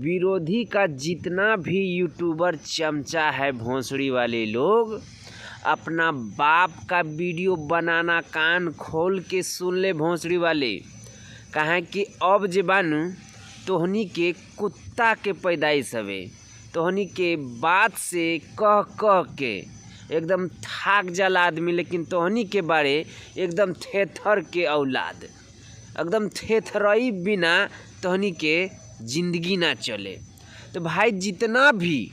विरोधी का जितना भी यूट्यूबर चमचा है भोंसड़ी वाले लोग, अपना बाप का वीडियो बनाना कान खोल के सुन ले भोंसड़ी वाले। कहें कि अब जे बानू तोहनी के कुत्ता के पैदाइश हवे, तोहनी के बात से कह कह के एकदम थाक जाला आदमी, लेकिन तोहनी के बारे एकदम थेथर के औलाद, एकदम थेथरई बिना तोहनी के जिंदगी ना चले। तो भाई जितना भी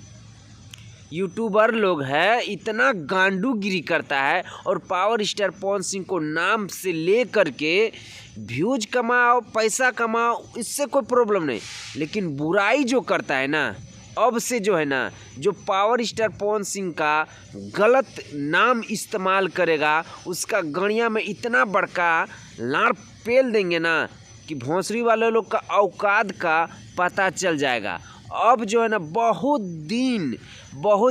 यूट्यूबर लोग है इतना गांडूगिरी करता है और पावर स्टार पवन सिंह को नाम से ले करके व्यूज कमाओ, पैसा कमाओ, इससे कोई प्रॉब्लम नहीं, लेकिन बुराई जो करता है ना, अब से जो है ना, जो पावर स्टार पवन सिंह का गलत नाम इस्तेमाल करेगा उसका गणिया में इतना बड़का लाड़ पेल देंगे ना कि भोंसड़ी वाले लोग का औकात का पता चल जाएगा। अब जो है ना बहुत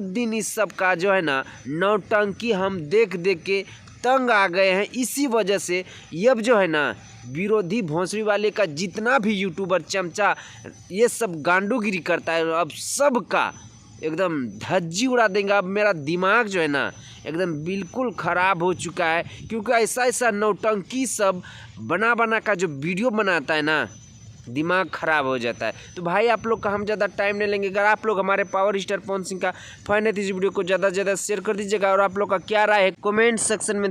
दिन इस सब का जो है ना नौटंकी हम देख देख के तंग आ गए हैं। इसी वजह से अब जो है ना विरोधी भोंसड़ी वाले का जितना भी यूट्यूबर चमचा ये सब गांडूगिरी करता है, अब सब का एकदम धज्जी उड़ा देंगे। अब मेरा दिमाग जो है ना एकदम बिल्कुल ख़राब हो चुका है, क्योंकि ऐसा नौटंकी सब बना का जो वीडियो बनाता है ना, दिमाग ख़राब हो जाता है। तो भाई आप लोग का हम ज़्यादा टाइम नहीं लेंगे। अगर आप लोग हमारे पावर स्टार पवन सिंह का फैन है तो इस वीडियो को ज़्यादा से ज़्यादा शेयर कर दीजिएगा, और आप लोग का क्या राय है कमेंट सेक्शन में